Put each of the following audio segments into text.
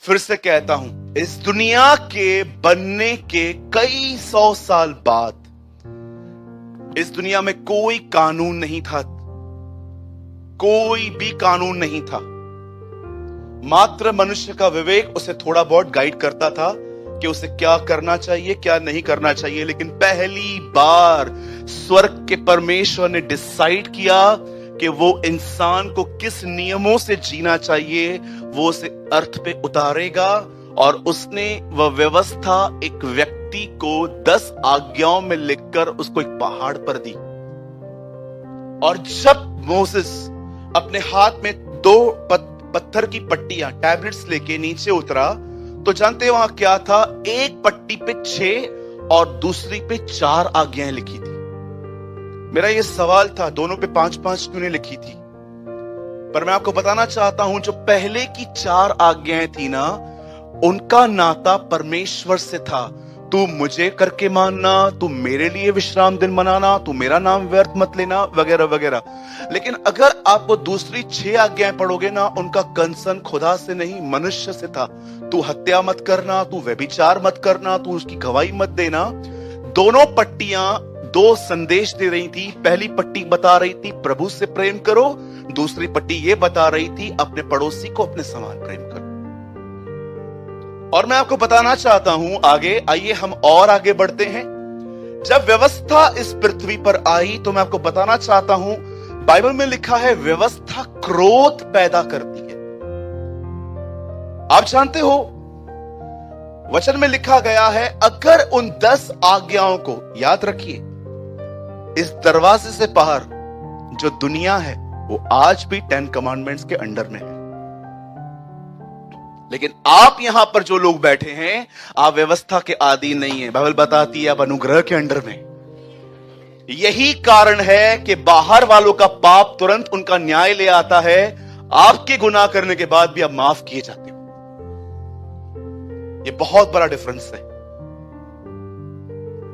फिर से कहता हूं, इस दुनिया के बनने के कई सौ साल बाद इस दुनिया में कोई कानून नहीं था, कोई भी कानून नहीं था। मात्र मनुष्य का विवेक उसे थोड़ा बहुत गाइड करता था कि उसे क्या करना चाहिए, क्या नहीं करना चाहिए। लेकिन पहली बार स्वर्ग के परमेश्वर ने डिसाइड किया कि वो इंसान को किस नियमों से जीना चाहिए, वो उसे अर्थ पे उतारेगा। और उसने वह व्यवस्था एक व्यक्ति को 10 आज्ञाओं में लिखकर उसको एक पहाड़ पर दी। और जब मोसेस अपने हाथ में 2 पत्थर की पट्टियां, टैबलेट्स लेके नीचे उतरा, तो जानते वहां क्या था? एक पट्टी पे 6 और दूसरी पे 4 आज्ञाएं लिखी थी। मेरा यह सवाल था, दोनों पे 5-5 क्यों नहीं लिखी थी? पर मैं आपको बताना चाहता हूं, जो पहले की 4 आज्ञाएं थी ना, उनका नाता परमेश्वर से था। तू मुझे करके मानना, तू मेरे लिए विश्राम दिन मनाना, तू मेरा नाम व्यर्थ मत लेना, वगैरह वगैरह। लेकिन अगर आप वो दूसरी 6 आज्ञाएं पढ़ोगे ना, उनका कंसर्न खुदा से नहीं, मनुष्य से था। तू हत्या मत करना, तू व्यभिचार मत करना, तू उसकी गवाही मत देना। दोनों पट्टियां 2 संदेश दे रही थी। पहली पट्टी बता रही थी प्रभु से प्रेम करो, दूसरी पट्टी यह बता रही थी अपने पड़ोसी को अपने समान प्रेम करो। और मैं आपको बताना चाहता हूं आगे, आइए हम और आगे बढ़ते हैं। जब व्यवस्था इस पृथ्वी पर आई, तो मैं आपको बताना चाहता हूं, बाइबल में लिखा है व्यवस्था क्रोध पैदा करती है। आप जानते हो, वचन में लिखा गया है, अगर उन 10 आज्ञाओं को याद रखिए, इस दरवाजे से बाहर जो दुनिया है वो आज भी 10 कमांडमेंट्स के अंडर में है। लेकिन आप यहां पर जो लोग बैठे हैं, आप व्यवस्था के आदी नहीं है। बाइबल बताती है आप अनुग्रह के अंडर में। यही कारण है कि बाहर वालों का पाप तुरंत उनका न्याय ले आता है, आपके गुनाह करने के बाद भी आप माफ किए जाते हो। यह बहुत बड़ा डिफरेंस है।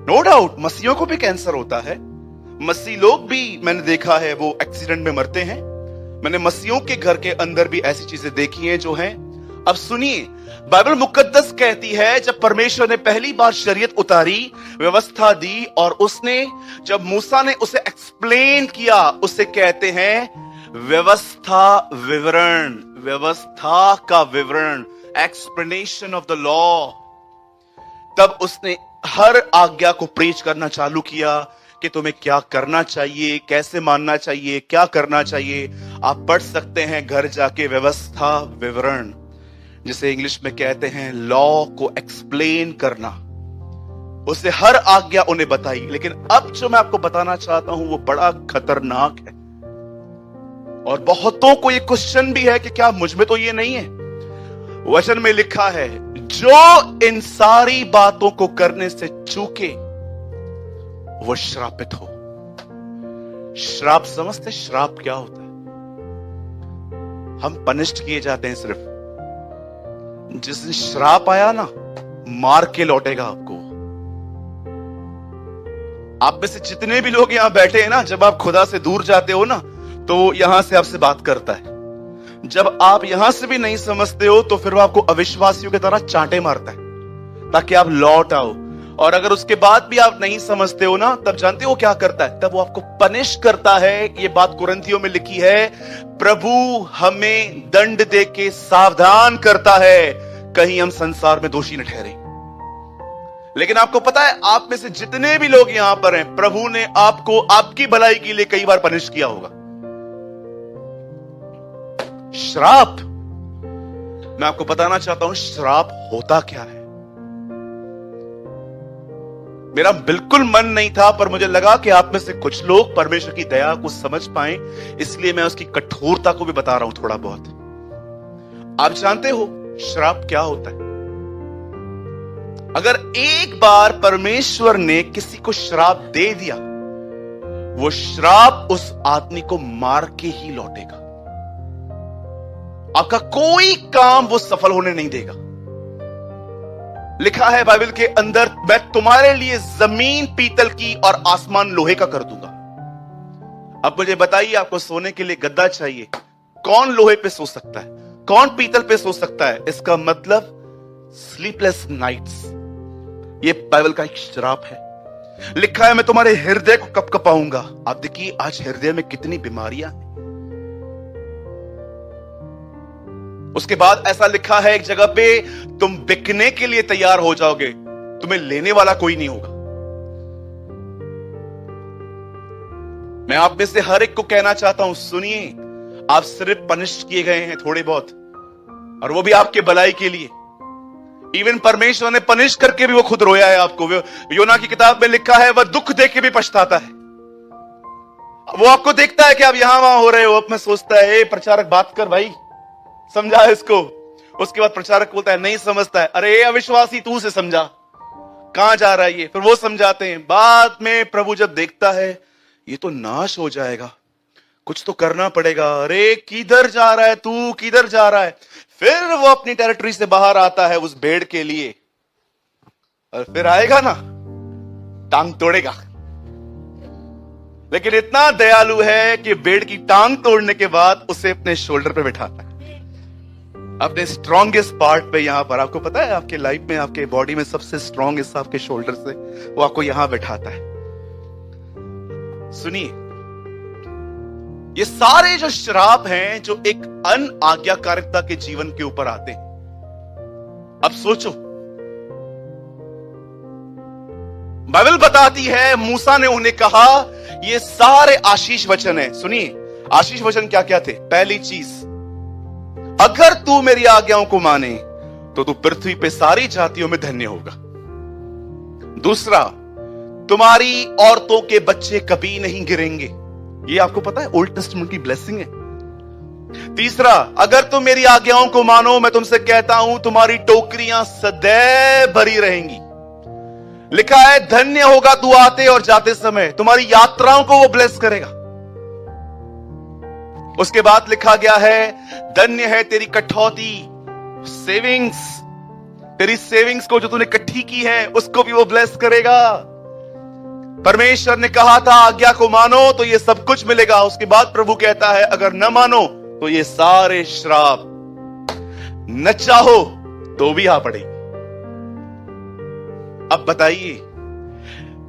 नो डाउट मसीहों को भी कैंसर होता है। मसीह लोग भी, मैंने देखा है, वो एक्सीडेंट में मरते हैं। मैंने मसीहों के घर के अंदर भी ऐसी चीजें देखी हैं जो हैं। अब सुनिए, बाइबल मुकद्दस कहती है, जब परमेश्वर ने पहली बार शरीयत उतारी, व्यवस्था दी, और उसने जब मूसा ने उसे एक्सप्लेन किया, उसे कहते हैं व्यवस्था विवरण, व्यवस्था का विवरण, एक्सप्लेनेशन ऑफ द लॉ। तब उसने हर आज्ञा को प्रीच करना चालू किया कि तुम्हें क्या करना चाहिए, कैसे मानना चाहिए, क्या करना चाहिए। आप पढ़ सकते हैं घर जाके व्यवस्था विवरण, जिसे इंग्लिश में कहते हैं लॉ को एक्सप्लेन करना। उसे हर आज्ञा उन्हें बताई। लेकिन अब जो मैं आपको बताना चाहता हूं वो बड़ा खतरनाक है। और बहुतों को ये क्वेश्चन भी है कि क्या मुझ में तो ये नहीं है? वचन में लिखा है, जो इन सारी बातों को करने से चूके वो श्रापित हो। श्राप समझते? श्राप क्या होता है? हम पनिष्ड किए जाते हैं सिर्फ। जिस दिन श्राप आया ना, मार के लौटेगा आपको। आप में से जितने भी लोग यहां बैठे हैं ना, जब आप खुदा से दूर जाते हो ना, तो यहां से आपसे बात करता है। जब आप यहां से भी नहीं समझते हो, तो फिर वो आपको अविश्वासियों की तरह चांटे मारता है ताकि आप लौट आओ। और अगर उसके बाद भी आप नहीं समझते हो ना, तब जानते हो क्या करता है? तब वो आपको पनिश करता है। ये बात कुरिन्थियों में लिखी है, प्रभु हमें दंड दे के सावधान करता है, कहीं हम संसार में दोषी न ठहरे। लेकिन आपको पता है, आप में से जितने भी लोग यहां पर हैं, प्रभु ने आपको आपकी भलाई के लिए कई बार पनिश किया होगा। श्राप, मैं आपको बताना चाहता हूं श्राप होता क्या है। मेरा बिल्कुल मन नहीं था, पर मुझे लगा कि आप में से कुछ लोग परमेश्वर की दया को समझ पाएं, इसलिए मैं उसकी कठोरता को भी बता रहा हूं थोड़ा बहुत। आप जानते हो श्राप क्या होता है? अगर एक बार परमेश्वर ने किसी को श्राप दे दिया, वो श्राप उस आदमी को मार के ही लौटेगा। आपका कोई काम वो सफल होने नहीं देगा। लिखा है बाइबल के अंदर, मैं तुम्हारे लिए जमीन पीतल की और आसमान लोहे का कर दूंगा। अब मुझे बताइए, आपको सोने के लिए गद्दा चाहिए, कौन लोहे पे सो सकता है? कौन पीतल पे सो सकता है? इसका मतलब स्लीपलेस नाइट्स। ये बाइबल का एक श्राप है। लिखा है मैं तुम्हारे हृदय को कपकपाऊंगा। आप देखिए आज हृदय में कितनी बीमारियां हैं। उसके बाद ऐसा लिखा है एक जगह पे, तुम बिकने के लिए तैयार हो जाओगे, तुम्हें लेने वाला कोई नहीं होगा। मैं आप में से हर एक को कहना चाहता हूं, सुनिए, आप सिर्फ पनिश किए गए हैं थोड़े बहुत, और वो भी आपके भलाई के लिए। इवन परमेश्वर ने पनिश करके भी वो खुद रोया है आपको। योना की किताब में लिखा है वह दुख देके भी पछताता है। वो आपको देखता है कि आप यहां वहां हो रहे हो, अब में सोचता है ए प्रचारक बात कर भाई, समझा इसको। उसके बाद प्रचारक बोलता है नहीं समझता है, अरे अविश्वासी तू से समझा, कहां जा रहा है ये। फिर वो समझाते हैं। बाद में प्रभु जब देखता है ये तो नाश हो जाएगा, कुछ तो करना पड़ेगा। अरे किधर जा रहा है तू, किधर जा रहा है? फिर वो अपनी टेरिटरी से बाहर आता है उस भेड़ के लिए, और फिर आएगा ना टांग तोड़ेगा। लेकिन इतना दयालु है कि भेड़ की टांग तोड़ने के बाद उसे अपने शोल्डर पे बिठाता है, अपने स्ट्रॉन्गेस्ट पार्ट पे। यहां पर आपको पता है आपके लाइफ में, आपके बॉडी में सबसे स्ट्रॉन्ग हिस्सा आपके शोल्डर से, वो आपको यहां बैठाता है। सुनिए, ये सारे जो श्राप हैं जो एक अनाज्ञाकारिता के जीवन के ऊपर आते हैं। अब सोचो, बाइबल बताती है मूसा ने उन्हें कहा ये सारे आशीष वचन है। सुनिए आशीष वचन क्या क्या थे। पहली चीज, अगर तू मेरी आज्ञाओं को माने तो तू पृथ्वी पे सारी जातियों में धन्य होगा। दूसरा, तुम्हारी औरतों के बच्चे कभी नहीं गिरेंगे। ये आपको पता है ओल्ड टेस्टमेंट की ब्लेसिंग है। तीसरा, अगर तुम मेरी आज्ञाओं को मानो, मैं तुमसे कहता हूं तुम्हारी टोकरियां सदैव भरी रहेंगी। लिखा है धन्य होगा तू आते और जाते समय, तुम्हारी यात्राओं को वो ब्लेस करेगा। उसके बाद लिखा गया है धन्य है तेरी कठौती, सेविंग्स, तेरी सेविंग्स को जो तूने इकट्ठी की है उसको भी वो ब्लेस करेगा। परमेश्वर ने कहा था आज्ञा को मानो तो ये सब कुछ मिलेगा। उसके बाद प्रभु कहता है अगर न मानो तो ये सारे श्राप न चाहो तो भी आ पड़ेगी। अब बताइए,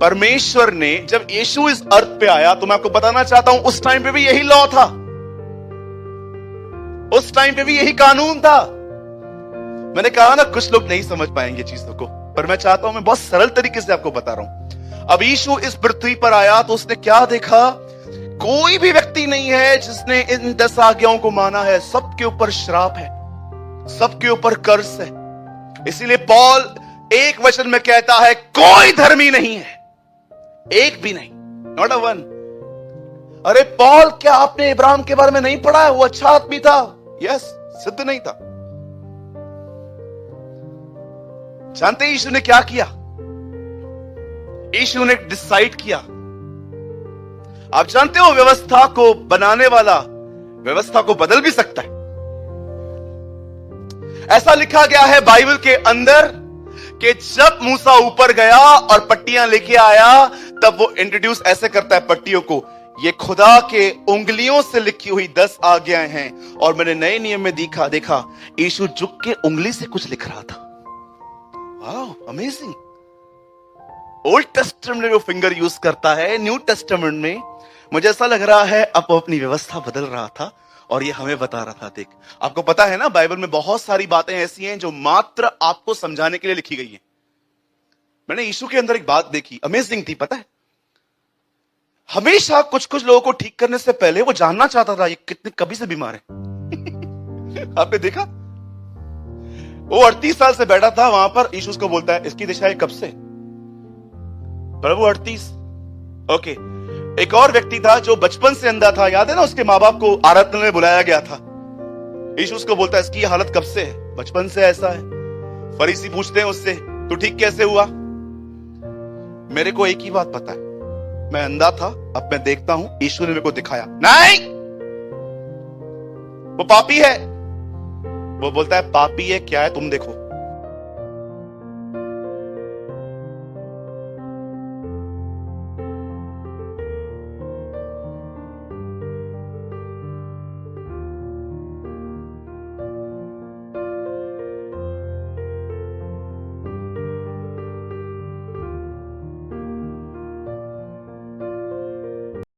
परमेश्वर ने जब यीशु इस अर्थ पे आया, तो मैं आपको बताना चाहता हूं उस टाइम पे भी यही लॉ था, उस टाइम पे भी यही कानून था। मैंने कहा ना कुछ लोग नहीं समझ पाएंगे चीजों को, पर मैं चाहता हूं मैं बहुत सरल तरीके से आपको बता रहा हूं। अब यीशु इस पृथ्वी पर आया तो उसने क्या देखा? कोई भी व्यक्ति नहीं है जिसने इन 10 आज्ञाओं को माना है। सबके ऊपर श्राप है, सबके ऊपर कर्स है। इसीलिए पौल एक वचन में कहता है कोई धर्मी नहीं है, एक भी नहीं, नॉट अ वन। अरे पौल, क्या आपने इब्राहिम के बारे में नहीं पढ़ा है? वो अच्छा आदमी था। यस, सिद्ध नहीं था। जानते यीशु ने क्या किया? यीशु ने डिसाइड किया। आप जानते हो व्यवस्था को बनाने वाला व्यवस्था को बदल भी सकता है। ऐसा लिखा गया है बाइबल के अंदर कि जब मूसा ऊपर गया और पट्टियां लेके आया, तब वो इंट्रोड्यूस ऐसे करता है पट्टियों को, ये खुदा के उंगलियों से लिखी हुई 10 आज्ञाएं हैं। और मैंने नए नियम में देखा यीशु झुक के उंगली से कुछ लिख रहा था। Wow, amazing. ओल्ड टेस्टामेंट में वो फिंगर यूज करता है, न्यू टेस्टामेंट में मुझे ऐसा लग रहा है अब वो अपनी व्यवस्था बदल रहा था और ये हमें बता रहा था। देख, आपको पता है ना बाइबल में बहुत सारी बातें ऐसी हैं जो मात्र आपको समझाने के लिए लिखी गई हैं। मैंने यीशु के अंदर एक बात देखी, अमेजिंग थी। पता है, हमेशा कुछ कुछ लोगों को ठीक करने से पहले वो जानना चाहता था ये कितने कभी से बीमार है। आपने देखा, वो 38 साल से बैठा था वहां पर। यीशु उसको बोलता है इसकी दिशा कब से? प्रभु 38। ओके, एक और व्यक्ति था जो बचपन से अंधा था, याद है ना? उसके माँ बाप को आराधना में बुलाया गया था। यीशु उसको बोलता है इसकी हालत कब से है? बचपन से ऐसा है। फरीसी पूछते हैं उससे तू ठीक कैसे हुआ? मेरे को एक ही बात पता है, मैं अंधा था, अब मैं देखता हूं, यीशु ने मेरे को दिखाया। नहीं, वो पापी है। वो बोलता है पापी है क्या है तुम देखो।